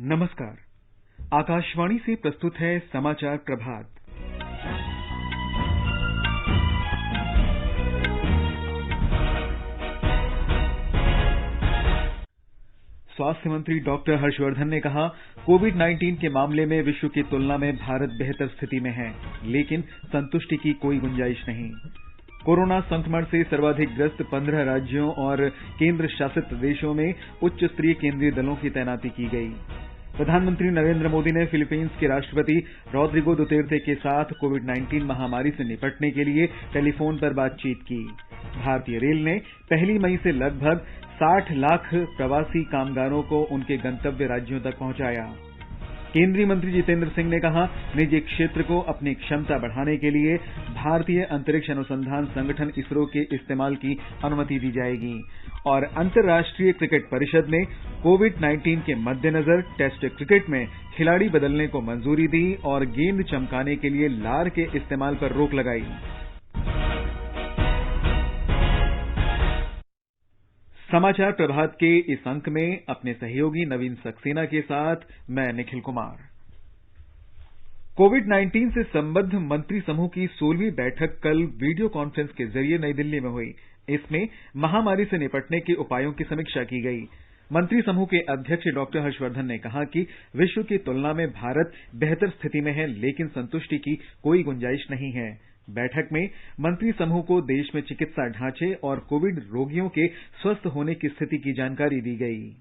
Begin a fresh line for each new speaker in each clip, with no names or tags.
नमस्कार। आकाशवाणी से प्रस्तुत है समाचार प्रभात। स्वास्थ्य मंत्री डॉक्टर हर्षवर्धन ने कहा, कोविड-19 के मामले में विश्व की तुलना में भारत बेहतर स्थिति में है, लेकिन संतुष्टि की कोई गुंजाइश नहीं। कोरोना संक्रमण से सर्वाधिक ग्रस्त 15 राज्यों और केंद्र शासित प्रदेशों में उच्च स्तरीय केंद्रीय दलों की तैनाती की गई। प्रधानमंत्री नरेंद्र मोदी ने फिलीपींस के राष्ट्रपति रोड्रिगो दुतेर्ते के साथ कोविड-19 महामारी से निपटने के लिए टेलीफोन पर बातचीत की। भारतीय रेल ने 1 मई से लगभग 60 लाख प्रवासी कामगारों को उनके गंतव्य राज्यों तक पहुंचाया। केंद्रीय मंत्री जितेंद्र सिंह ने कहा, निजी क्षेत्र को अपनी क्षमता बढ़ाने के लिए भारतीय अंतरिक्ष अनुसंधान संगठन इसरो के इस्तेमाल की अनुमति दी जाएगी। और अंतर्राष्ट्रीय क्रिकेट परिषद ने कोविड-19 के मद्देनजर टेस्ट क्रिकेट में खिलाड़ी बदलने को मंजूरी दी और गेंद चमकाने के लिए लार के इस्तेमाल पर रोक लगाई। समाचार प्रभात के इस अंक में अपने सहयोगी नवीन सक्सेना के साथ मैं निखिल कुमार। कोविड-19 से संबद्ध मंत्री समूह की 16वीं बैठक कल वीडियो कॉन्फ्रेंस के जरिए नई दिल्ली में हुई। इसमें महामारी से निपटने के उपायों की समीक्षा की गई। मंत्री समूह के अध्यक्ष डॉक्टर हर्षवर्धन ने कहा कि विश्व की तुलना में भारत बेहतर स्थिति में है, लेकिन संतुष्टि की कोई गुंजाइश नहीं है। बैठक में मंत्री समूह को देश में चिकित्सा ढांचे और कोविड रोगियों के स्वस्थ होने की स्थिति की जानकारी दी गई।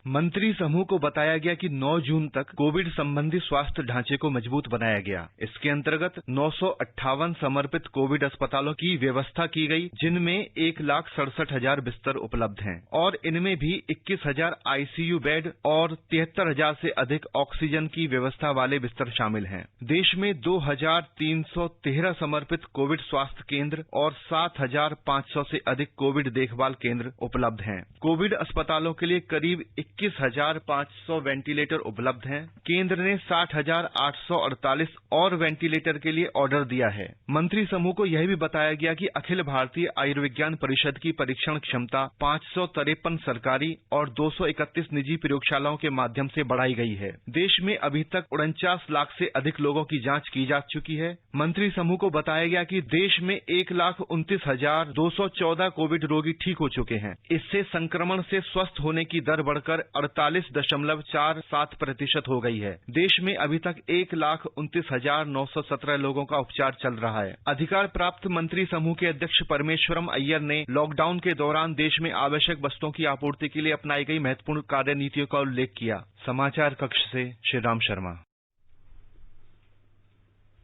मंत्री समूह को बताया गया कि 9 जून तक कोविड संबंधी स्वास्थ्य ढांचे को मजबूत बनाया गया। इसके अंतर्गत 958 समर्पित कोविड अस्पतालों की व्यवस्था की गई, जिनमें 1,67,000 बिस्तर उपलब्ध हैं और इनमें भी 21,000 आईसीयू बेड और 73,000 से अधिक ऑक्सीजन की व्यवस्था वाले बिस्तर शामिल हैं। देश में 2,313 समर्पित कोविड स्वास्थ्य केंद्र और 7,500 से अधिक कोविड देखभाल केंद्र उपलब्ध हैं। कोविड अस्पतालों के लिए करीब 21,500 वेंटिलेटर उपलब्ध हैं। केंद्र ने 60,848 और वेंटिलेटर के लिए ऑर्डर दिया है। मंत्री समूह को यह भी बताया गया कि अखिल भारतीय आयुर्विज्ञान परिषद की परीक्षण क्षमता 553 सरकारी और 231 निजी प्रयोगशालाओं के माध्यम से बढ़ाई गई है। देश में अभी तक 49 लाख से अधिक लोगों की जांच की जा चुकी है। मंत्री समूह को बताया गया कि देश में 1,29,214 कोविड रोगी ठीक हो चुके हैं। इससे संक्रमण से स्वस्थ होने की दर बढ़कर 48.47% हो गई है। देश में अभी तक 1,29,917 लोगों का उपचार चल रहा है। अधिकार प्राप्त मंत्री समूह के अध्यक्ष परमेश्वरम अय्यर ने लॉकडाउन के दौरान देश में आवश्यक वस्तुओं की आपूर्ति के लिए अपनाई गई महत्वपूर्ण कार्यनीतियों का उल्लेख किया। समाचार कक्ष से श्रीराम शर्मा।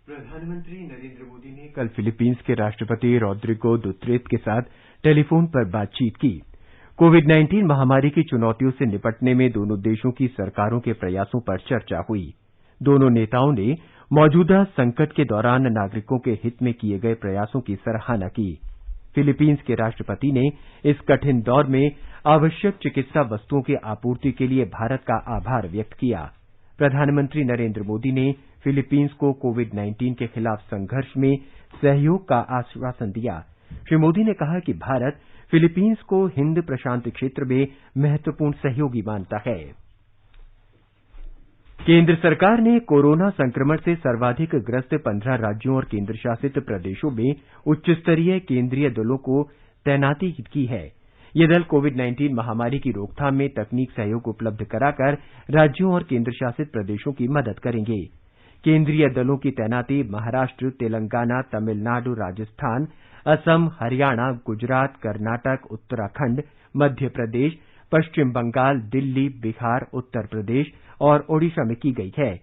प्रधानमंत्री नरेंद्र मोदी ने कल फिलीपींस के राष्ट्रपति रोड्रिगो दुतेर्ते के साथ टेलीफोन पर बातचीत की। कोविड-19 महामारी की चुनौतियों से निपटने में दोनों देशों की सरकारों के प्रयासों पर चर्चा हुई। दोनों नेताओं ने मौजूदा संकट के दौरान नागरिकों के हित में किए गए प्रयासों की सराहना की। फिलीपींस के राष्ट्रपति ने इस कठिन दौर में आवश्यक चिकित्सा वस्तुओं की आपूर्ति के लिए भारत का आभार व्यक्त किया। प्रधानमंत्री नरेंद्र मोदी ने फिलीपींस को कोविड-19 के खिलाफ संघर्ष में सहयोग का आश्वासन दिया। श्री मोदी ने कहा कि भारत फिलीपींस को हिंद प्रशांत क्षेत्र में महत्वपूर्ण सहयोगी मानता है। केंद्र सरकार ने कोरोना संक्रमण से सर्वाधिक ग्रस्त 15 राज्यों और केंद्र शासित प्रदेशों में उच्च स्तरीय केंद्रीय दलों को तैनाती की है। ये दल कोविड-19 महामारी की रोकथाम में तकनीक सहयोग उपलब्ध कराकर राज्यों और केंद्र शासित प्रदेशों की मदद करेंगे। केंद्रीय दलों की तैनाती महाराष्ट्र, तेलंगाना, तमिलनाडु, राजस्थान, असम, हरियाणा, गुजरात, कर्नाटक, उत्तराखंड, मध्य प्रदेश, पश्चिम बंगाल, दिल्ली, बिहार, उत्तर प्रदेश और ओडिशा में की गई है।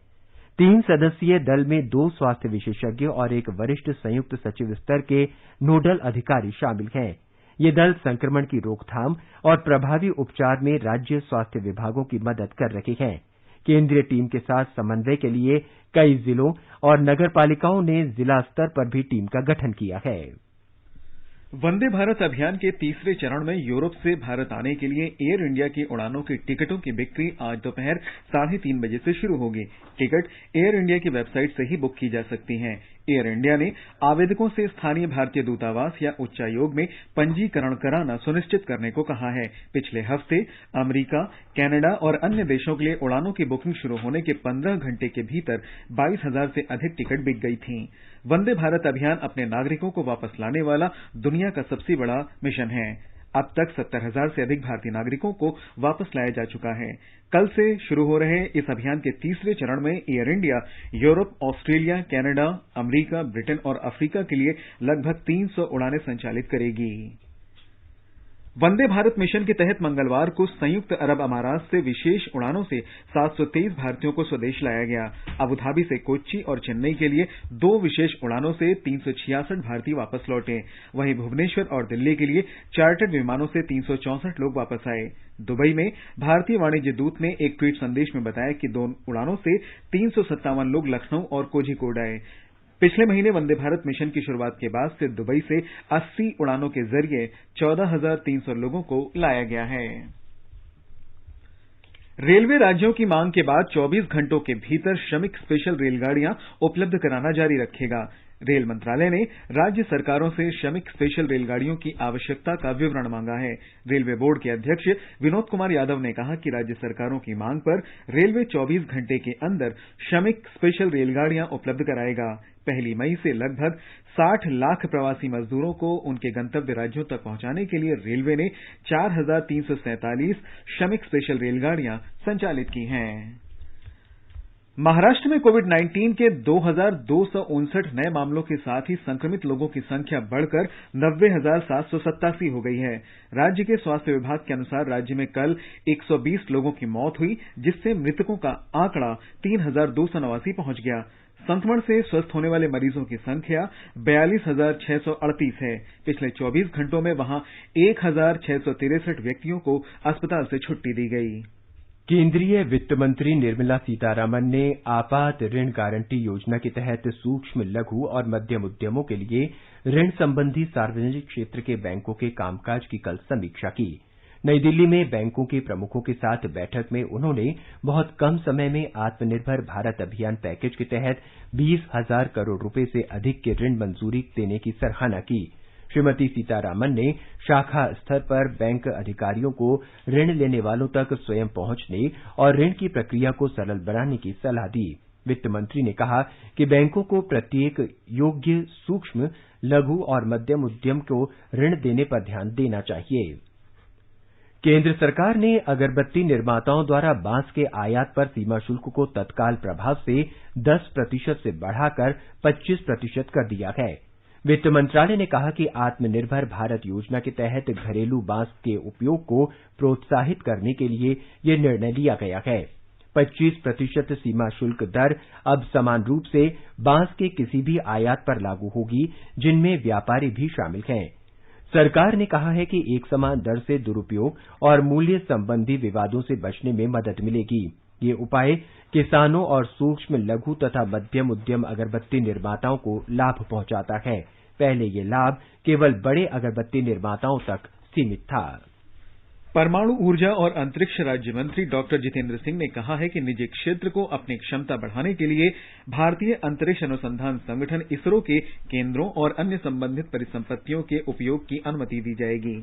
3 सदस्यीय दल में 2 स्वास्थ्य विशेषज्ञ और एक वरिष्ठ संयुक्त सचिव स्तर के नोडल अधिकारी शामिल हैं। ये दल संक्रमण की रोकथाम और प्रभावी उपचार में राज्य स्वास्थ्य विभागों की मदद कर रहे हैं। केंद्रीय टीम के साथ समन्वय के लिए कई जिलों और नगरपालिकाओं ने जिला स्तर पर भी टीम का गठन किया है।
वंदे भारत अभियान के तीसरे चरण में यूरोप से भारत आने के लिए एयर इंडिया की उड़ानों की टिकटों की बिक्री आज दोपहर 3:30 बजे से शुरू होगी। टिकट एयर इंडिया की वेबसाइट से ही बुक की जा सकती हैं। एयर इंडिया ने आवेदकों से स्थानीय भारतीय दूतावास या उच्चायोग में पंजीकरण कराना सुनिश्चित करने को कहा है। पिछले हफ्ते अमेरिका, कनाडा और अन्य देशों के लिए उड़ानों की बुकिंग शुरू होने के 15 घंटे के भीतर 22,000 से अधिक टिकट बिक गई थीं। वंदे भारत अभियान अपने नागरिकों को वापस लाने वाला दुनिया का सबसे बड़ा मिशन है। अब तक 70,000 से अधिक भारतीय नागरिकों को वापस लाया जा चुका है। कल से शुरू हो रहे इस अभियान के तीसरे चरण में air India Europe, Australia, Canada, America, Britain और अफ्रीका के लिए लगभग 300 उड़ानें संचालित करेगी। वंदे भारत मिशन के तहत मंगलवार को संयुक्त अरब अमारात से विशेष उड़ानों से 723 भारतीयों को स्वदेश लाया गया। अबू धाबी से कोच्चि और चेन्नई के लिए 2 विशेष उड़ानों से 366 भारतीय वापस लौटे। वहीं भुवनेश्वर और दिल्ली के लिए चार्टर्ड विमानों से 364 लोग वापस आए। दुबई में भारतीय वाणिज्य दूत ने एक ट्वीट संदेश में बताया कि 2 उड़ानों से 357 लोग लखनऊ और कोझिकोड आए। पिछले महीने वंदे भारत मिशन की शुरुआत के बाद से दुबई से 80 उड़ानों के जरिए 14,300 लोगों को लाया गया है। रेलवे राज्यों की मांग के बाद 24 घंटों के भीतर श्रमिक स्पेशल रेलगाड़ियां उपलब्ध कराना जारी रखेगा। रेल मंत्रालय ने राज्य सरकारों से श्रमिक स्पेशल रेलगाड़ियों की आवश्यकता का विवरण मांगा है। रेलवे बोर्ड के अध्यक्ष विनोद कुमार यादव ने कहा कि राज्य सरकारों की मांग पर रेलवे 24 घंटे के अंदर श्रमिक स्पेशल रेलगाड़ियां उपलब्ध कराएगा। 1 मई से लगभग 60 लाख प्रवासी मजदूरों को उनके गंतव्य राज्यों तक पहुंचाने के लिए रेलवे ने 4,347 श्रमिक स्पेशल रेलगाड़ियां संचालित की हैं। महाराष्ट्र में कोविड-19 के 2,259 नए मामलों के साथ ही संक्रमित लोगों की संख्या बढ़कर 90,787 हो गई है। राज्य के स्वास्थ्य विभाग के अनुसार राज्य में कल 120 लोगों की मौत हुई, जिससे मृतकों का आंकड़ा 3,289 पहुंच गया। संक्रमण से स्वस्थ होने वाले मरीजों की संख्या 42,638 है। पिछले 24 घंटों में वहां 1,663 व्यक्तियों को अस्पताल से छुट्टी दी गई।
केंद्रीय वित्त मंत्री निर्मला सीतारामन ने आपात ऋण गारंटी योजना के तहत सूक्ष्म, लघु और मध्यम उद्यमों के लिए ऋण संबंधी सार्वजनिक क्षेत्र के बैंकों के कामकाज की कल समीक्षा की। नई दिल्ली में बैंकों के प्रमुखों के साथ बैठक में उन्होंने बहुत कम समय में आत्मनिर्भर भारत अभियान पैकेज के तहत 20,000 करोड़ रुपए से अधिक की ऋण मंजूरी देने की सराहना की। श्रीमती सीतारामन ने शाखा स्तर पर बैंक अधिकारियों को ऋण लेने वालों तक स्वयं पहुंचने और ऋण की प्रक्रिया को सरल बनाने की सलाह दी। वित्त मंत्री ने कहा कि बैंकों को प्रत्येक योग्य सूक्ष्म, लघु और मध्यम उद्यम को ऋण देने पर ध्यान देना चाहिए। केंद्र सरकार ने अगरबत्ती निर्माताओं द्वारा बांस के आयात पर सीमा शुल्क को तत्काल प्रभाव से 10% से बढ़ाकर 25% कर दिया है। वित्त मंत्रालय ने कहा कि आत्मनिर्भर भारत योजना के तहत घरेलू बांस के उपयोग को प्रोत्साहित करने के लिए यह निर्णय लिया गया है। 25% सीमा शुल्क दर अब समान रूप से बांस के किसी भी आयात पर लागू होगी, जिनमें व्यापारी भी शामिल हैं। सरकार ने कहा है कि एक समान दर से दुरुपयोग और मूल्य संबंधी विवादों से बचने में मदद मिलेगी। ये उपाय किसानों और सूक्ष्म, लघु तथा मध्यम उद्यम अगरबत्ती निर्माताओं को लाभ पहुंचाता है। पहले ये लाभ केवल बड़े अगरबत्ती निर्माताओं तक सीमित था।
परमाणु ऊर्जा और अंतरिक्ष राज्य मंत्री डॉक्टर जितेंद्र सिंह ने कहा है कि निजी क्षेत्र को अपनी क्षमता बढ़ाने के लिए भारतीय अंतरिक्ष अनुसंधान संगठन इसरो के केंद्रों और अन्य संबंधित परिसंपत्तियों के उपयोग की अनुमति दी जाएगी।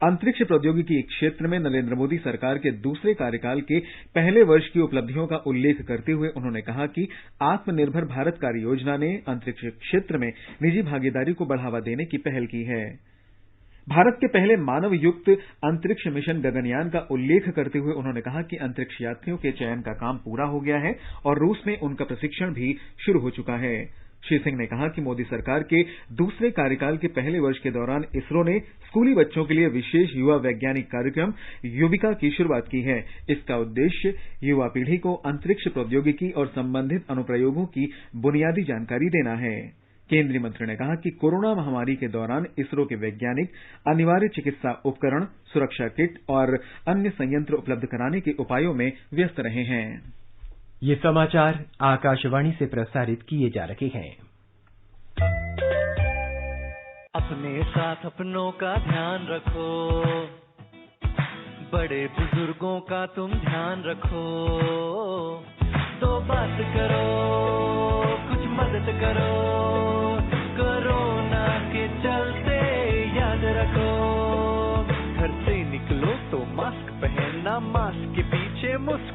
अंतरिक्ष प्रौद्योगिकी क्षेत्र में नरेंद्र मोदी सरकार के दूसरे कार्यकाल के पहले वर्ष की उपलब्धियों का उल्लेख करते हुए उन्होंने कहा कि आत्मनिर्भर भारत कार्य योजना ने अंतरिक्ष क्षेत्र में निजी भागीदारी को बढ़ावा देने की पहल की है। भारत के पहले मानव युक्त अंतरिक्ष मिशन गगनयान का उल्लेख करते हुए उन्होंने कहा कि अंतरिक्ष यात्रियों के चयन का काम पूरा हो गया है और रूस में उनका प्रशिक्षण भी शुरू हो चुका है। श्री सिंह ने कहा कि मोदी सरकार के दूसरे कार्यकाल के पहले वर्ष के दौरान इसरो ने स्कूली बच्चों के लिए विशेष युवा वैज्ञानिक कार्यक्रम युविका की शुरुआत की है। इसका उद्देश्य युवा पीढ़ी को अंतरिक्ष प्रौद्योगिकी और संबंधित अनुप्रयोगों की बुनियादी जानकारी देना है। केंद्रीय मंत्री ने कहा कि कोरोना महामारी के दौरान इसरो के वैज्ञानिक अनिवार्य चिकित्सा उपकरण, सुरक्षा किट और अन्य संयंत्र उपलब्ध कराने के उपायों में व्यस्त रहे हैं।
ये समाचार आकाशवाणी से प्रसारित किए जा रहे हैं।
अपने साथ अपनों का ध्यान रखो, बड़े बुजुर्गों का तुम ध्यान रखो, तो बात करो, कुछ मदद करो।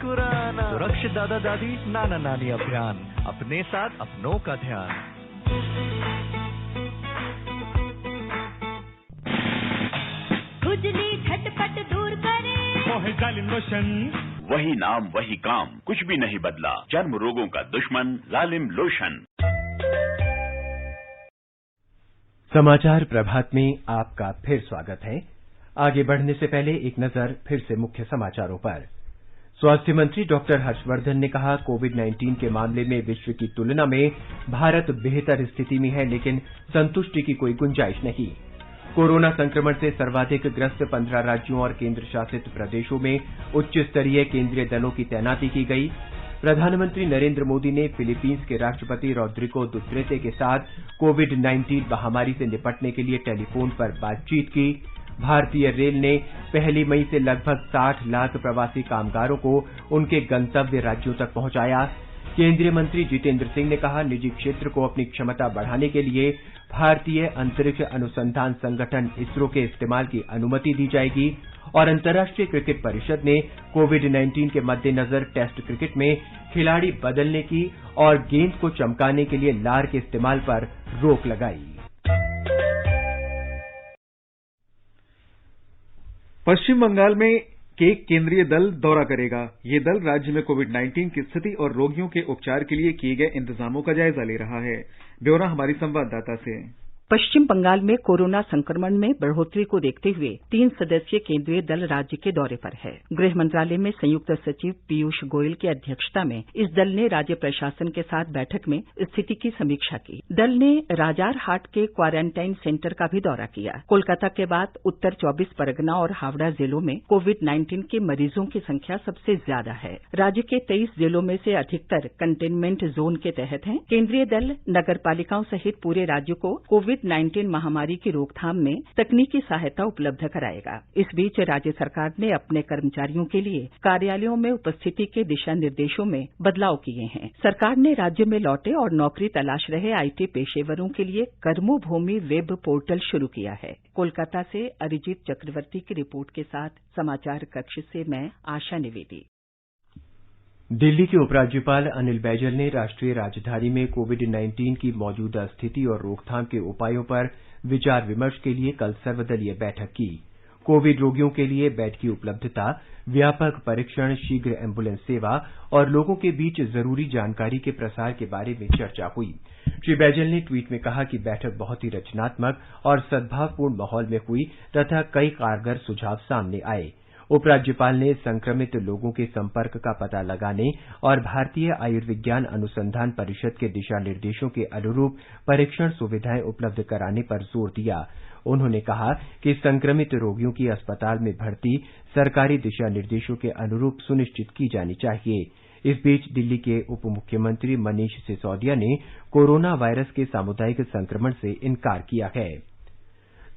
मुस्कुराना। सुरक्षित दादा दादी नाना नानी अभियान, अपने साथ अपनों का ध्यान।
खुजली झटपट दूर करे,
मोहे जालिम लोशन।
वही नाम वही काम, कुछ भी नहीं बदला। चर्म रोगों का दुश्मन जालिम लोशन।
समाचार प्रभात में आपका फिर स्वागत है। आगे बढ़ने से पहले एक नजर फिर से मुख्य समाचारों पर। स्वास्थ्य मंत्री डॉक्टर हर्षवर्धन ने कहा, कोविड-19 के मामले में विश्व की तुलना में भारत बेहतर स्थिति में है, लेकिन संतुष्टि की कोई गुंजाइश नहीं। कोरोना संक्रमण से सर्वाधिक ग्रस्त 15 राज्यों और केंद्र शासित प्रदेशों में उच्च स्तरीय केंद्रीय दलों की तैनाती की गई। प्रधानमंत्री नरेंद्र मोदी ने फिलीपींस के राष्ट्रपति रोड्रिगो दुत्रेते के साथ कोविड-19 महामारी से निपटने के लिए टेलीफोन पर बातचीत की। भारतीय रेल ने 1 मई से लगभग 60 लाख प्रवासी कामगारों को उनके गंतव्य राज्यों तक पहुंचाया। केंद्रीय मंत्री जितेंद्र सिंह ने कहा, निजी क्षेत्र को अपनी क्षमता बढ़ाने के लिए भारतीय अंतरिक्ष अनुसंधान संगठन इसरो के इस्तेमाल की अनुमति दी जाएगी। और अंतर्राष्ट्रीय क्रिकेट परिषद ने कोविड-19 के मद्देनजर टेस्ट क्रिकेट में खिलाड़ी बदलने की और गेंद को चमकाने के लिए लार के इस्तेमाल पर रोक लगाई।
पश्चिम बंगाल में केंद्रीय दल दौरा करेगा। ये दल राज्य में कोविड-19 की स्थिति और रोगियों के उपचार के लिए किए गए इंतजामों का जायजा ले रहा है। ब्यौरा हमारी संवाददाता से।
पश्चिम बंगाल में कोरोना संक्रमण में बढ़ोतरी को देखते हुए 3 सदस्यीय केंद्रीय दल राज्य के दौरे पर है। गृह मंत्रालय में संयुक्त सचिव पीयूष गोयल की अध्यक्षता में इस दल ने राज्य प्रशासन के साथ बैठक में स्थिति की समीक्षा की। दल ने राजारहाट के क्वारंटाइन सेंटर का भी दौरा किया। कोलकाता के बाद उत्तर 24 परगना और हावड़ा जिलों में कोविड-19 के मरीजों की संख्या सबसे ज्यादा है। राज्य के 23 जिलों में से अधिकतर कंटेनमेंट जोन के तहत हैं। केंद्रीय दल नगरपालिकाओं सहित पूरे राज्य को कोविड-19 महामारी की रोकथाम में तकनीकी सहायता उपलब्ध कराएगा। इस बीच राज्य सरकार ने अपने कर्मचारियों के लिए कार्यालयों में उपस्थिति के दिशा निर्देशों में बदलाव किए हैं। सरकार ने राज्य में लौटे और नौकरी तलाश रहे आईटी पेशेवरों के लिए कर्मभूमि वेब पोर्टल शुरू किया है। कोलकाता से अरिजीत चक्रवर्ती की रिपोर्ट के साथ समाचार कक्ष से मैं आशा निवेदी।
दिल्ली के उपराज्यपाल अनिल बैजल ने राष्ट्रीय राजधानी में कोविड-19 की मौजूदा स्थिति और रोकथाम के उपायों पर विचार विमर्श के लिए कल सर्वदलीय बैठक की। कोविड रोगियों के लिए बेड की उपलब्धता, व्यापक परीक्षण, शीघ्र एम्बुलेंस सेवा और लोगों के बीच जरूरी जानकारी के प्रसार के बारे में चर्चा हुई। श्री बैजल ने ट्वीट में कहा कि बैठक बहुत ही रचनात्मक और सद्भावपूर्ण माहौल में हुई तथा कई कारगर सुझाव सामने आए। उपराज्यपाल ने संक्रमित लोगों के संपर्क का पता लगाने और भारतीय आयुर्विज्ञान अनुसंधान परिषद के दिशा निर्देशों के अनुरूप परीक्षण सुविधाएं उपलब्ध कराने पर जोर दिया। उन्होंने कहा कि संक्रमित रोगियों की अस्पताल में भर्ती सरकारी दिशा निर्देशों के अनुरूप सुनिश्चित की जानी चाहिए। इस बीच दिल्ली के उप मुख्यमंत्री मनीष सिसोदिया ने कोरोना वायरस के सामुदायिक संक्रमण से इनकार किया है।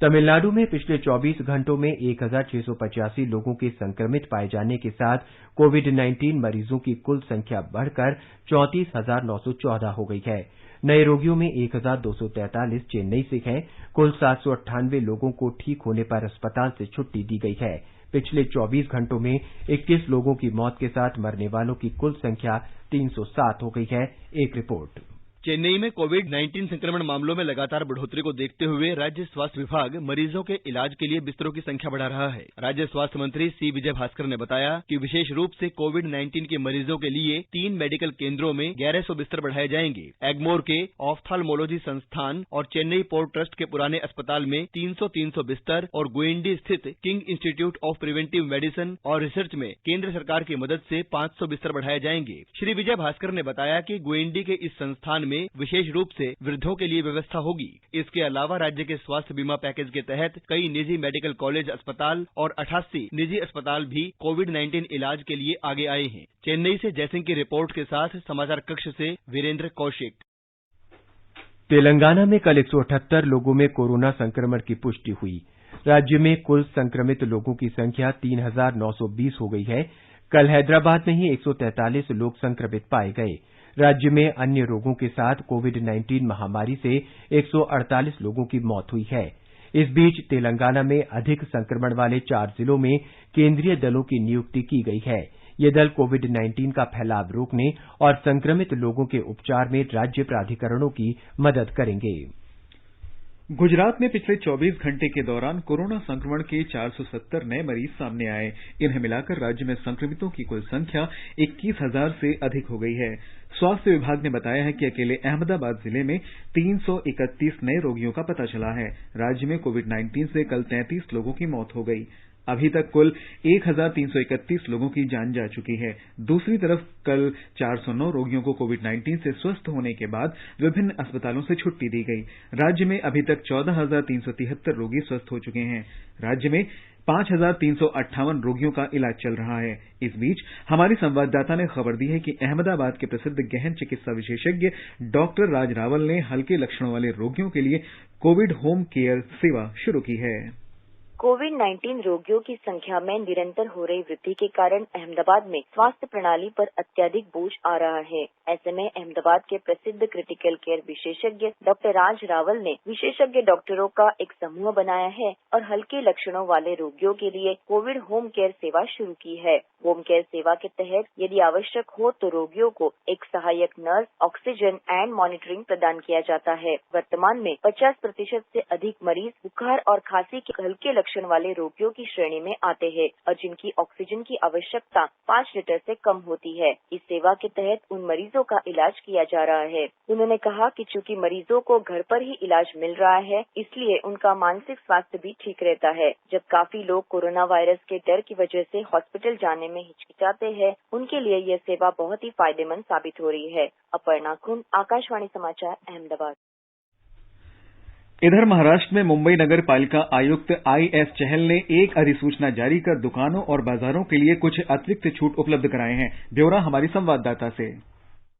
तमिलनाडु में पिछले 24 घंटों में 1685 लोगों के संक्रमित पाए जाने के साथ कोविड-19 मरीजों की कुल संख्या बढ़कर 34,914 हो गई है। नए रोगियों में 1,243 चेन्नई से हैं। कुल 798 लोगों को ठीक होने पर अस्पताल से छुट्टी दी गई है। पिछले 24 घंटों में 21 लोगों की मौत के साथ मरने वालों की कुल संख्या 307 हो गई है। एक रिपोर्ट।
चेन्नई में कोविड-19 संक्रमण मामलों में लगातार बढ़ोतरी को देखते हुए राज्य स्वास्थ्य विभाग मरीजों के इलाज के लिए बिस्तरों की संख्या बढ़ा रहा है। राज्य स्वास्थ्य मंत्री सी विजय भास्कर ने बताया कि विशेष रूप से कोविड-19 के मरीजों के लिए 3 मेडिकल केंद्रों में 1100 बिस्तर बढ़ाए जाएंगे। एग्मोर के ऑफ्थाल्मोलॉजी संस्थान और चेन्नई पोर्ट ट्रस्ट के पुराने अस्पताल में 300 बिस्तर और गुइंडी स्थित king institute of preventive medicine और रिसर्च में केंद्र सरकार की मदद से 500 बिस्तर बढ़ाए जाएंगे। श्री विजय भास्कर ने बताया कि गुइंडी के इस संस्थान में विशेष रूप से वृद्धों के लिए व्यवस्था होगी। इसके अलावा राज्य के स्वास्थ्य बीमा पैकेज के तहत कई निजी मेडिकल कॉलेज अस्पताल और 88 निजी अस्पताल भी कोविड-19 इलाज के लिए आगे आए हैं। चेन्नई से जयसिंह की रिपोर्ट के साथ समाचार कक्ष से वीरेंद्र कौशिक।
तेलंगाना में कल 178 लोगों में कोरोना संक्रमण की पुष्टि हुई। राज्य में कुल संक्रमित लोगों की संख्या 3,920 हो गई है। कल हैदराबाद में ही 143 लोग संक्रमित पाए गए। राज्य में अन्य रोगों के साथ कोविड-19 महामारी से 148 लोगों की मौत हुई है। इस बीच तेलंगाना में अधिक संक्रमण वाले 4 जिलों में केंद्रीय दलों की नियुक्ति की गई है। ये दल कोविड-19 का फैलाव रोकने और संक्रमित लोगों के उपचार में राज्य प्राधिकरणों की मदद करेंगे।
गुजरात में पिछले 24 घंटे के दौरान कोरोना संक्रमण के 470 नए मरीज सामने आए। इन्हें मिलाकर राज्य में संक्रमितों की कुल संख्या 21,000 से अधिक हो गई है। स्वास्थ्य विभाग ने बताया है कि अकेले अहमदाबाद जिले में 331 नए रोगियों का पता चला है। राज्य में कोविड-19 से कल 33 लोगों की मौत हो गई। अभी तक कुल 1,331 लोगों की जान जा चुकी है। दूसरी तरफ कल 409 रोगियों को कोविड-19 से स्वस्थ होने के बाद विभिन्न अस्पतालों से छुट्टी दी गई। राज्य में अभी तक 14,373 रोगी स्वस्थ हो चुके हैं। राज्य में 5,358 रोगियों का इलाज चल रहा है। इस बीच हमारी संवाददाता ने खबर दी है कि अहमदाबाद के प्रसिद्ध गहन चिकित्सा विशेषज्ञ डॉक्टर राज रावल ने हल्के लक्षणों वाले रोगियों के लिए कोविड होम केयर सेवा शुरू की है।
कोविड-19 रोगियों की संख्या में निरंतर हो रही वृद्धि के कारण अहमदाबाद में स्वास्थ्य प्रणाली पर अत्यधिक बोझ आ रहा है। ऐसे में अहमदाबाद के प्रसिद्ध क्रिटिकल केयर विशेषज्ञ डॉक्टर राज रावल ने विशेषज्ञ डॉक्टरों का एक समूह बनाया है और हल्के लक्षणों वाले रोगियों के लिए कोविड होम केयर सेवा शुरू की है। होम केयर सेवा के तहत यदि आवश्यक हो तो रोगियों को एक सहायक नर्स, ऑक्सीजन एंड मॉनिटरिंग प्रदान किया जाता है। वर्तमान में 50% से अधिक मरीज बुखार और खांसी के हल्के लक्षण वाले रोगियों की श्रेणी में आते हैं और जिनकी ऑक्सीजन की आवश्यकता 5 लीटर से कम होती है। इस सेवा के तहत उन मरीजों का इलाज किया जा रहा है। उन्होंने कहा कि चूंकि मरीजों को घर पर ही इलाज मिल रहा है, इसलिए उनका मानसिक स्वास्थ्य भी ठीक रहता है। जब काफी लोग कोरोना वायरस के डर की वजह से हॉस्पिटल जाने में हिचकिचाते हैं, उनके लिए यह सेवा बहुत ही फायदेमंद साबित हो रही है। अपर्णा खुन, आकाशवाणी समाचार, अहमदाबाद।
इधर महाराष्ट्र में मुंबई नगर पालिका आयुक्त I.S. चहल ने एक अधिसूचना जारी कर दुकानों और बाजारों के लिए कुछ अतिरिक्त छूट उपलब्ध कराए हैं। ब्यौरा हमारी संवाददाता से।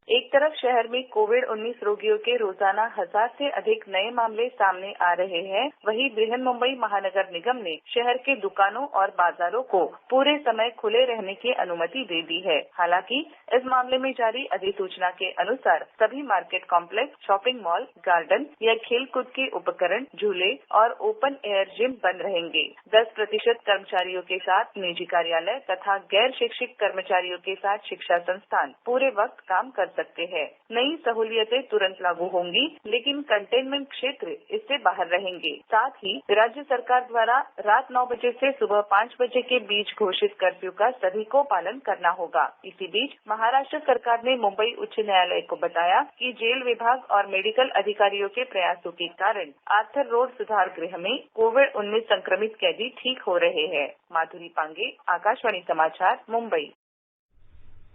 एक तरफ शहर में कोविड-19 रोगियों के रोजाना 1000 से अधिक नए मामले सामने आ रहे हैं, वहीं बृहन मुंबई महानगर निगम ने शहर के दुकानों और बाजारों को पूरे समय खुले रहने की अनुमति दे दी है। हालांकि इस मामले में जारी अधिसूचना के अनुसार सभी market complex, shopping mall, garden या खेलकूद के उपकरण, झूले और ओपन एयर जिम बंद रहेंगे। 10% कर्मचारियों के साथ निजी कार्यालय तथा गैर शैक्षिक कर्मचारियों के साथ शिक्षा संस्थान पूरे वक्त काम कर सकते हैं। नई सहूलियतें तुरंत लागू होंगी, लेकिन कंटेनमेंट क्षेत्र इससे बाहर रहेंगे। साथ ही राज्य सरकार द्वारा रात 9 बजे से सुबह 5 बजे के बीच घोषित कर्फ्यू का सभी को पालन करना होगा। इसी बीच महाराष्ट्र सरकार ने मुंबई उच्च न्यायालय को बताया कि जेल विभाग और मेडिकल अधिकारियों के प्रयासों के कारण आर्थर रोड सुधार गृह में कोविड-19 संक्रमित कैदी ठीक हो रहे हैं। माधुरी पांगे, आकाशवाणी समाचार, मुंबई।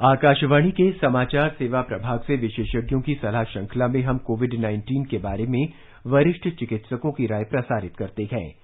आकाशवाणी के समाचार सेवा प्रभाग से विशेषज्ञों की सलाह श्रृंखला में हम कोविड-19 के बारे में वरिष्ठ चिकित्सकों की राय प्रसारित करते हैं।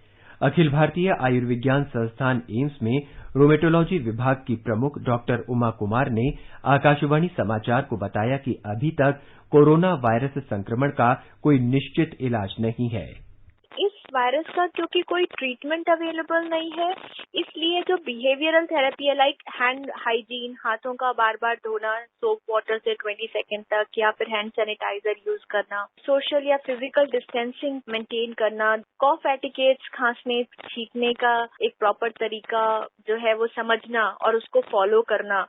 अखिल भारतीय आयुर्विज्ञान संस्थान एम्स में रोमेटोलॉजी विभाग की प्रमुख डॉक्टर उमा कुमार ने आकाशवाणी समाचार को बताया कि अभी तक कोरोना वायरस संक्रमण का कोई निश्चित इलाज नहीं है।
इस वायरस का क्योंकि कोई ट्रीटमेंट अवेलेबल नहीं है, इसलिए जो बिहेवियरल थेरेपी है, लाइक हैंड हाइजीन, हाथों का बार बार धोना सोप वाटर से 20 सेकंड तक, या फिर हैंड सैनिटाइजर यूज करना, सोशल या फिजिकल डिस्टेंसिंग मेंटेन करना, कॉफ एटिकेट्स, खांसने छींकने का एक प्रॉपर तरीका जो है वो समझना और उसको फॉलो करना।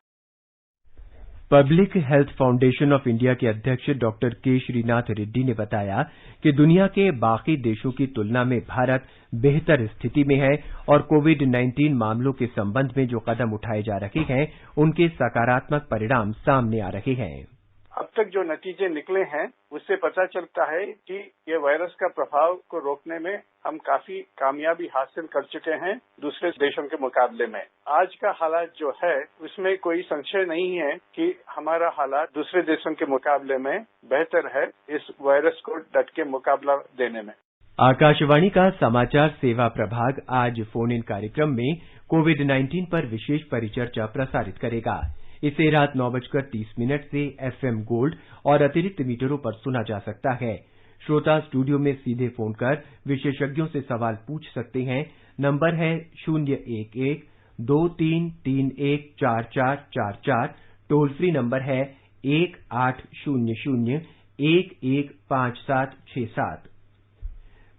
Public health foundation of India के अध्यक्ष डॉक्टर के श्रीनाथ रेड्डी ने बताया कि दुनिया के बाकी देशों की तुलना में भारत बेहतर स्थिति में है और कोविड-19 मामलों के संबंध में जो कदम उठाए जा रहे हैं, उनके सकारात्मक परिणाम सामने आ रहे हैं।
अब तक जो नतीजे निकले हैं, उससे पता चलता है कि ये वायरस का प्रभाव को रोकने में हम काफी कामयाबी हासिल कर चुके हैं दूसरे देशों के मुकाबले में। आज का हालात जो है, उसमें कोई संशय नहीं है कि हमारा हालात दूसरे देशों के मुकाबले में बेहतर है इस वायरस को डट के मुकाबला देने में।
आकाशवाणी का समाचार सेवा प्रभाग आज फोन इन कार्यक्रम में कोविड-19 पर विशेष परिचर्चा प्रसारित करेगा। इसे रात 9:30 से FM गोल्ड और अतिरिक्त मीटरों पर सुना जा सकता है। श्रोता स्टूडियो में सीधे फोन कर विशेषज्ञों से सवाल पूछ सकते हैं। नंबर है 011-2331-4444। टोल फ्री नंबर है 1800-115767।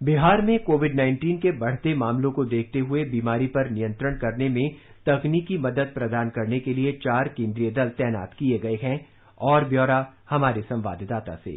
बिहार में कोविड-19 के बढ़ते मामलों को देखते हुए बीमारी पर नियंत्रण करने में तकनीकी मदद प्रदान करने के लिए 4 केंद्रीय दल तैनात किए गए हैं। और ब्यौरा हमारे संवाददाता से।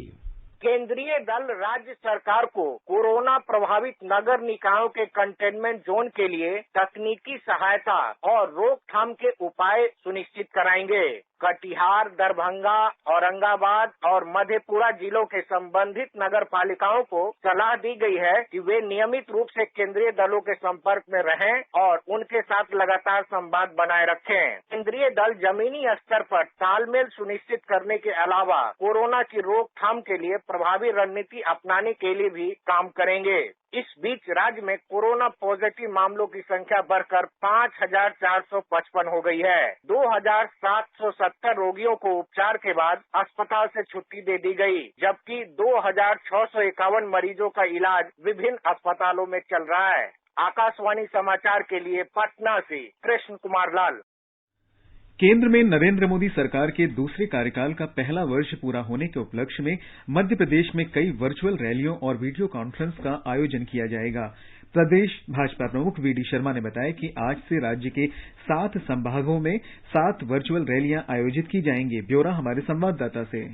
केंद्रीय दल राज्य सरकार को कोरोना प्रभावित नगर निकायों के कंटेनमेंट जोन के लिए तकनीकी सहायता और रोकथाम के उपाय सुनिश्चित कराएंगे। कटिहार, दरभंगा, औरंगाबाद और मधेपुरा जिलों के संबंधित नगर पालिकाओं को सलाह दी गई है कि वे नियमित रूप से केंद्रीय दलों के संपर्क में रहें और उनके साथ लगातार संवाद बनाए रखें। केंद्रीय दल जमीनी स्तर पर तालमेल सुनिश्चित करने के अलावा कोरोना की रोकथाम के लिए प्रभावी रणनीति अपनाने के लिए भी काम करेंगे। इस बीच राज्य में कोरोना पॉजिटिव मामलों की संख्या बढ़कर 5,455 हो गई है। 2,770 रोगियों को उपचार के बाद अस्पताल से छुट्टी दे दी गई, जबकि 2,651 मरीजों का इलाज विभिन्न अस्पतालों में चल रहा है। आकाशवाणी समाचार के लिए पटना से कृष्ण कुमार लाल।
केंद्र में नरेंद्र मोदी सरकार के दूसरे कार्यकाल का पहला वर्ष पूरा होने के उपलक्ष्य में मध्य प्रदेश में कई वर्चुअल रैलियों और वीडियो कॉन्फ्रेंस का आयोजन किया जाएगा। प्रदेश भाजपा प्रमुख वीडी शर्मा ने बताया कि आज से राज्य के 7 संभागों में 7 वर्चुअल रैलियां आयोजित की जाएंगी। ब्यौरा हमारे संवाददाता से।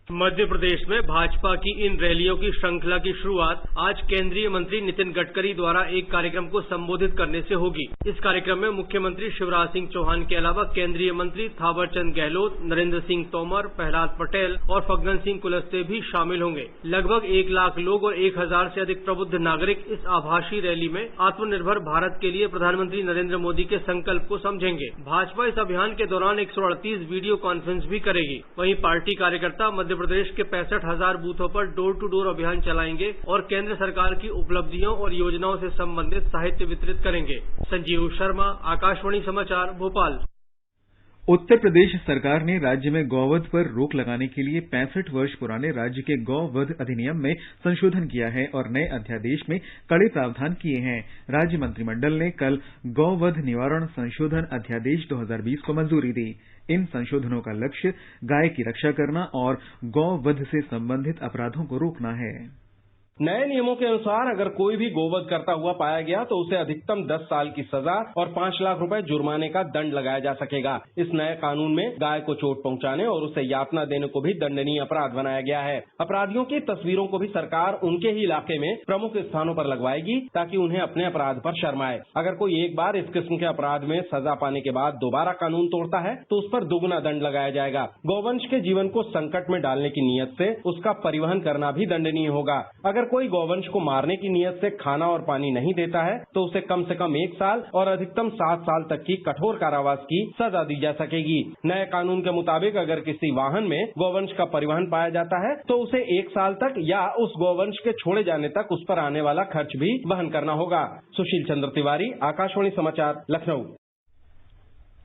मध्य प्रदेश में भाजपा की इन रैलियों की श्रृंखला की शुरुआत आज केंद्रीय मंत्री नितिन गडकरी द्वारा एक कार्यक्रम को संबोधित करने से होगी। इस कार्यक्रम में मुख्यमंत्री शिवराज सिंह चौहान के अलावा केंद्रीय मंत्री थावरचंद गहलोत, नरेंद्र सिंह तोमर, प्रहलाद पटेल और फग्गन सिंह कुलस्ते भी शामिल होंगे। लगभग 1 लाख लोग और 1,000 से अधिक प्रबुद्ध नागरिक इस आभासी रैली में आत्मनिर्भर भारत के लिए प्रधानमंत्री नरेंद्र मोदी के संकल्प को समझेंगे। भाजपा इस अभियान के दौरान 138 वीडियो कॉन्फ्रेंस भी करेगी। वहीं पार्टी कार्यकर्ता मध्य प्रदेश के 65,000 बूथों पर डोर टू डोर अभियान चलाएंगे और केंद्र सरकार की उपलब्धियों और योजनाओं से संबंधित साहित्य वितरित करेंगे। संजीव शर्मा, आकाशवाणी समाचार, भोपाल।
उत्तर प्रदेश सरकार ने राज्य में गौवध पर रोक लगाने के लिए 65 वर्ष पुराने राज्य के गौवध अधिनियम में संशोधन किया है और नए अध्यादेश में कड़े प्रावधान किए हैं। राज्य मंत्रिमंडल ने कल गौवध निवारण संशोधन अध्यादेश 2020 को मंजूरी दी। इन संशोधनों का लक्ष्य गाय की रक्षा करना और गौवध से संबंधित अपराधों को रोकना है।
नए नियमों के अनुसार अगर कोई भी गोवध करता हुआ पाया गया तो उसे अधिकतम 10 साल की सजा और 5 लाख रुपए जुर्माने का दंड लगाया जा सकेगा। इस नए कानून में गाय को चोट पहुंचाने और उसे यातना देने को भी दंडनीय अपराध बनाया गया है। अपराधियों की तस्वीरों को भी सरकार उनके ही इलाके में प्रमुख स्थानों पर लगवाएगी ताकि उन्हें अपने अपराध पर शर्म आए। अगर कोई एक बार इस किस्म के अपराध में सजा पाने के बाद दोबारा कानून तोड़ता है तो उस पर दुगुना दंड लगाया जाएगा। गौवंश के जीवन को संकट में डालने की नीयत से उसका परिवहन करना भी दंडनीय होगा। अगर कोई गौवंश को मारने की नीयत से खाना और पानी नहीं देता है तो उसे कम से कम 1 साल और अधिकतम 7 साल तक की कठोर कारावास की सजा दी जा सकेगी। नए कानून के मुताबिक अगर किसी वाहन में गौवंश का परिवहन पाया जाता है तो उसे 1 साल तक या उस गौवंश के छोड़े जाने तक उस पर आने वाला खर्च भी वहन करना होगा। सुशील चंद्र तिवारी, आकाशवाणी समाचार, लखनऊ।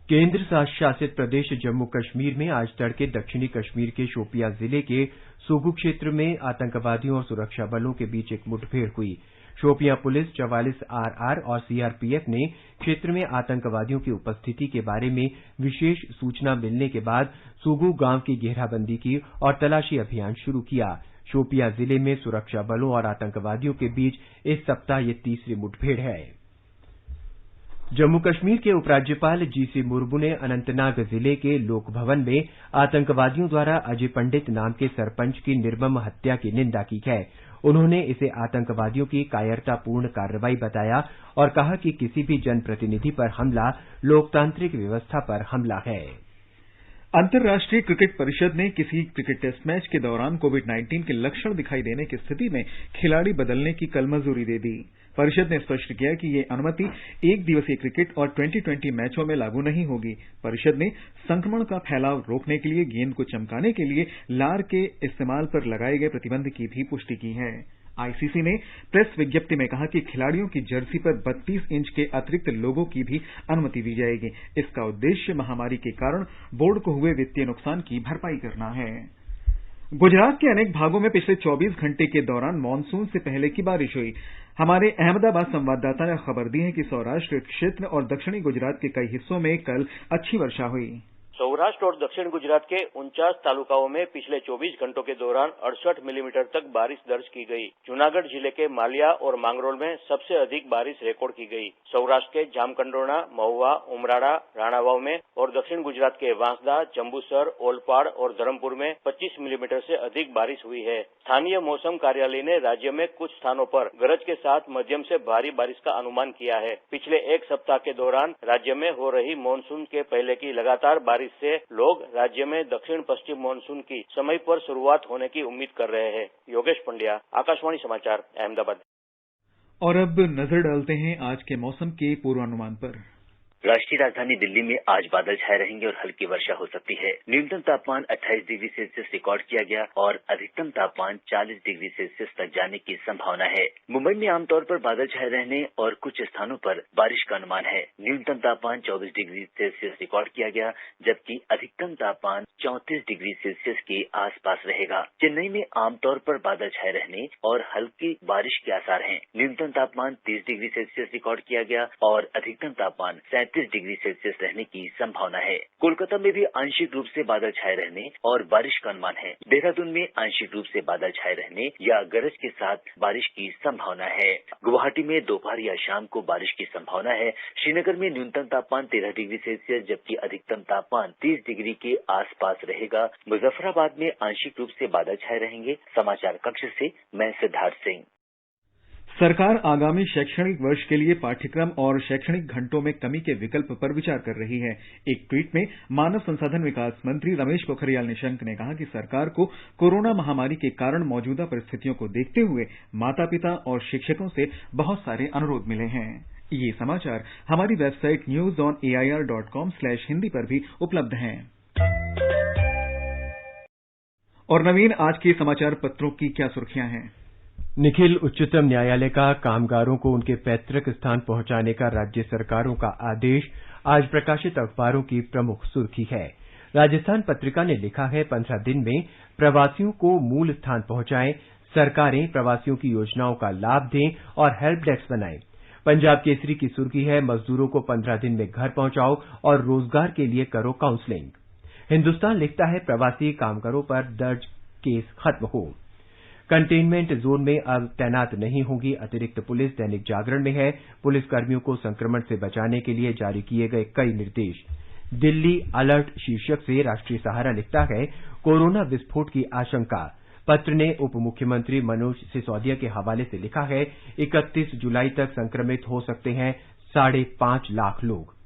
केंद्र शासित प्रदेश जम्मू कश्मीर में आज तड़के दक्षिणी कश्मीर के शोपियां जिले के सोगू क्षेत्र में आतंकवादियों और सुरक्षा बलों के बीच एक मुठभेड़ हुई। शोपियां पुलिस 44 RR और CRPF ने क्षेत्र में आतंकवादियों की उपस्थिति के बारे में विशेष सूचना मिलने के बाद सोगू गांव की घेराबंदी की और तलाशी अभियान शुरू किया। शोपियां जिले में सुरक्षा बलों और आतंकवादियों के बीच इस सप्ताह ये तीसरी मुठभेड़ है। जम्मू कश्मीर के उपराज्यपाल GC मुर्मू ने अनंतनाग जिले के लोक भवन में आतंकवादियों द्वारा अजय पंडित नाम के सरपंच की निर्मम हत्या की निंदा की है। उन्होंने इसे आतंकवादियों की कायरतापूर्ण कार्रवाई बताया और कहा कि किसी भी जनप्रतिनिधि पर हमला लोकतांत्रिक व्यवस्था पर हमला है।
अंतर्राष्ट्रीय क्रिकेट परिषद ने किसी क्रिकेट टेस्ट मैच के दौरान कोविड-19 के लक्षण दिखाई देने की स्थिति में खिलाड़ी बदलने की कल मंजूरी दे दी। परिषद ने स्पष्ट किया कि ये अनुमति 1 दिवसीय क्रिकेट और 2020 मैचों में लागू नहीं होगी। परिषद ने संक्रमण का फैलाव रोकने के लिए गेंद को चमकाने के लिए लार के इस्तेमाल पर लगाए गए प्रतिबंध की भी पुष्टि की है। आईसीसी ने प्रेस विज्ञप्ति में कहा कि खिलाड़ियों की जर्सी पर 32 इंच के अतिरिक्त लोगों की भी अनुमति दी जाएगी। इसका उद्देश्य महामारी के कारण बोर्ड को हुए वित्तीय नुकसान की भरपाई करना है। गुजरात के अनेक भागों में पिछले 24 घंटे के दौरान मानसून से पहले की बारिश हुई। हमारे अहमदाबाद संवाददाता ने खबर दी है कि सौराष्ट्र क्षेत्र और दक्षिणी गुजरात के कई हिस्सों में कल अच्छी वर्षा हुई।
सौराष्ट्र और दक्षिण गुजरात के 49 तालुकाओं में पिछले 24 घंटों के दौरान 68 मिलीमीटर तक बारिश दर्ज की गई। जूनागढ़ जिले के मालिया और मांगरोल में सबसे अधिक बारिश रिकॉर्ड की गई। सौराष्ट्र के जामकंडोरणा, महुआ, उमराड़ा, राणावाव में और दक्षिण गुजरात के वांसदा, जंबूसर, ओलपाड़ और धरमपुर में 25 मिलीमीटर से अधिक बारिश हुई है। स्थानीय मौसम कार्यालय ने राज्य में कुछ स्थानों पर गरज के साथ मध्यम से भारी बारिश का अनुमान किया है। पिछले एक सप्ताह के दौरान राज्य में हो रही मानसून के पहले की लगातार बारिश से लोग राज्य में दक्षिण पश्चिम मानसून की समय पर शुरुआत होने की उम्मीद कर रहे हैं। योगेश पंड्या, आकाशवाणी समाचार, अहमदाबाद।
और अब नजर डालते हैं आज के मौसम के पूर्वानुमान पर।
राष्ट्रीय राजधानी दिल्ली में आज बादल छाए रहेंगे और हल्की वर्षा हो सकती है। न्यूनतम तापमान 28 डिग्री सेल्सियस रिकॉर्ड किया गया और अधिकतम तापमान 40 डिग्री सेल्सियस तक जाने की संभावना है। मुंबई में आमतौर पर बादल छाए रहने और कुछ स्थानों पर बारिश का अनुमान है। न्यूनतम तापमान 24 डिग्री सेल्सियस रिकॉर्ड किया गया, जबकि अधिकतम तापमान 34 डिग्री सेल्सियस के आसपास रहेगा। चेन्नई में आमतौर पर बादल छाए रहने और हल्की बारिश के आसार हैं। न्यूनतम तापमान 30 डिग्री सेल्सियस रिकॉर्ड किया गया और अधिकतम तापमान 30 डिग्री सेल्सियस रहने की संभावना है। कोलकाता में भी आंशिक रूप से बादल छाए रहने और बारिश का अनुमान है। देहरादून में आंशिक रूप से बादल छाए रहने या गरज के साथ बारिश की संभावना है। गुवाहाटी में दोपहर या शाम को बारिश की संभावना है। श्रीनगर में न्यूनतम तापमान 13 डिग्री सेल्सियस जबकि अधिकतम तापमान 30 डिग्री के आसपास रहेगा। मुजफ्फराबाद में आंशिक रूप से बादल छाए रहेंगे। समाचार कक्ष से मैं सिद्धार्थ सिंह।
सरकार आगामी शैक्षणिक वर्ष के लिए पाठ्यक्रम और शैक्षणिक घंटों में कमी के विकल्प पर विचार कर रही है। एक ट्वीट में मानव संसाधन विकास मंत्री रमेश पोखरियाल निशंक ने कहा कि सरकार को कोरोना महामारी के कारण मौजूदा परिस्थितियों को देखते हुए माता-पिता और शिक्षकों से बहुत सारे अनुरोध मिले हैं। ये समाचार हमारी वेबसाइट newsonair.com/hindi पर भी उपलब्ध हैं। और नवीन, आज के समाचार पत्रों की क्या सुर्खियां हैं?
निखिल उच्चतम न्यायालय का कामगारों को उनके पैतृक स्थान पहुंचाने का राज्य सरकारों का आदेश आज प्रकाशित अखबारों की प्रमुख सुर्खी है। राजस्थान पत्रिका ने लिखा है 15 दिन में प्रवासियों को मूल स्थान पहुंचाएं, सरकारें प्रवासियों की योजनाओं का लाभ दें और हेल्प डेस्क बनाएं। पंजाब केसरी की सुर्खी है मजदूरों को 15 दिन में घर पहुंचाओ और रोजगार के लिए करो काउंसलिंग। हिंदुस्तान लिखता है प्रवासी कामगारों पर दर्ज केस खत्म हो। कंटेनमेंट जोन में अब तैनात नहीं होगी अतिरिक्त पुलिस। दैनिक जागरण में है पुलिस कर्मियों को संक्रमण से बचाने के लिए जारी किए गए कई निर्देश। दिल्ली अलर्ट शीर्षक से राष्ट्रीय सहारा लिखता है कोरोना विस्फोट की आशंका। पत्र ने उप मुख्यमंत्री मनोज सिसोदिया के हवाले से लिखा है 31 जुलाई तक संक्रमित हो सकते हैं 5.5 लाख लोग।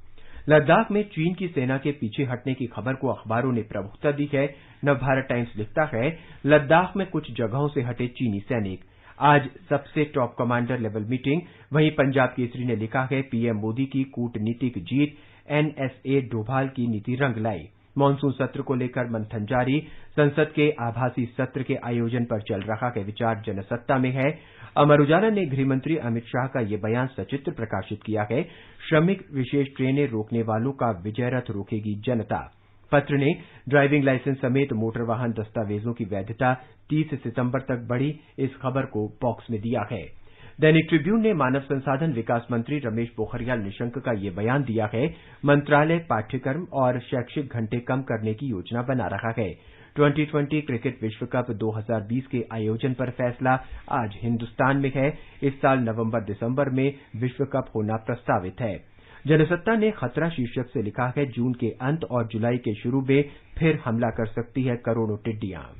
लद्दाख में चीन की सेना के पीछे हटने की खबर को अखबारों ने प्रमुखता दी है। नवभारत टाइम्स लिखता है लद्दाख में कुछ जगहों से हटे चीनी सैनिक। आज सबसे टॉप कमांडर लेवल मीटिंग। वहीं पंजाब केसरी ने लिखा है पीएम मोदी की कूटनीतिक जीत, एनएसए डोभाल की नीति रंग लाई। मानसून सत्र को लेकर मंथन जारी। संसद के आभासी सत्र के आयोजन पर चल रहा है विचार, जनसत्ता में है। अमर उजाला ने गृहमंत्री अमित शाह का ये बयान सचित्र प्रकाशित किया है श्रमिक विशेष ट्रेनें रोकने वालों का विजय रथ रोकेगी जनता। पत्र ने ड्राइविंग लाइसेंस समेत मोटर वाहन दस्तावेजों की वैधता 30 सितंबर तक बढ़ी, इस खबर को बॉक्स में दिया है। दैनिक ट्रिब्यून ने मानव संसाधन विकास मंत्री रमेश पोखरियाल निशंक का ये बयान दिया है मंत्रालय पाठ्यक्रम और शैक्षिक घंटे कम करने की योजना बना रहा है। 2020 क्रिकेट विश्व कप 2020 के आयोजन पर फैसला आज हिंदुस्तान में है। इस साल नवंबर-दिसंबर में विश्व कप होना प्रस्तावित है। जनसत्ता ने खतरा शीर्षक से लिखा है जून के अंत और जुलाई के शुरू में फिर हमला कर सकती है करोड़ों टिड्डियां।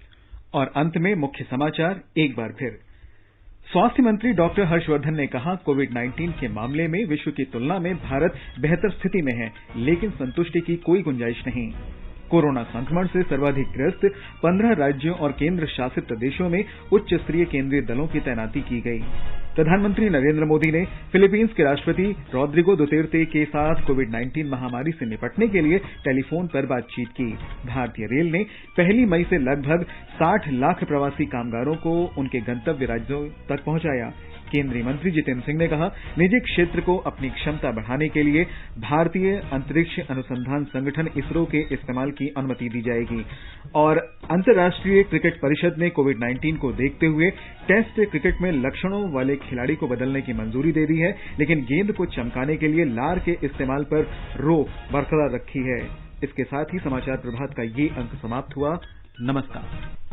और अंत में मुख्य समाचार एक बार फिर। स्वास्थ्य मंत्री डॉक्टर हर्षवर्धन ने कहा कोविड-19 के मामले में विश्व की तुलना में भारत बेहतर स्थिति में है, लेकिन संतुष्टि की कोई गुंजाइश नहीं। कोरोना संक्रमण से सर्वाधिक ग्रस्त 15 राज्यों और केंद्र शासित प्रदेशों में उच्च स्तरीय केंद्रीय दलों की तैनाती की गई। प्रधानमंत्री नरेंद्र मोदी ने फिलीपींस के राष्ट्रपति रोड्रिगो दुतेर्ते के साथ कोविड-19 महामारी से निपटने के लिए टेलीफोन पर बातचीत की। भारतीय रेल ने 1 मई से लगभग 60 लाख प्रवासी कामगारों को उनके गंतव्य राज्यों तक पहुंचाया। केंद्रीय मंत्री जितेंद्र सिंह ने कहा निजी क्षेत्र को अपनी क्षमता बढ़ाने के लिए भारतीय अंतरिक्ष अनुसंधान संगठन इसरो के इस्तेमाल की अनुमति दी जाएगी। और अंतर्राष्ट्रीय क्रिकेट परिषद ने कोविड-19 को देखते हुए टेस्ट क्रिकेट में लक्षणों वाले खिलाड़ी को बदलने की मंजूरी दे दी है, लेकिन गेंद को चमकाने के लिए लार के इस्तेमाल पर रोक बरकरार रखी है। इसके साथ ही समाचार प्रभात का ये अंक समाप्त हुआ। नमस्कार।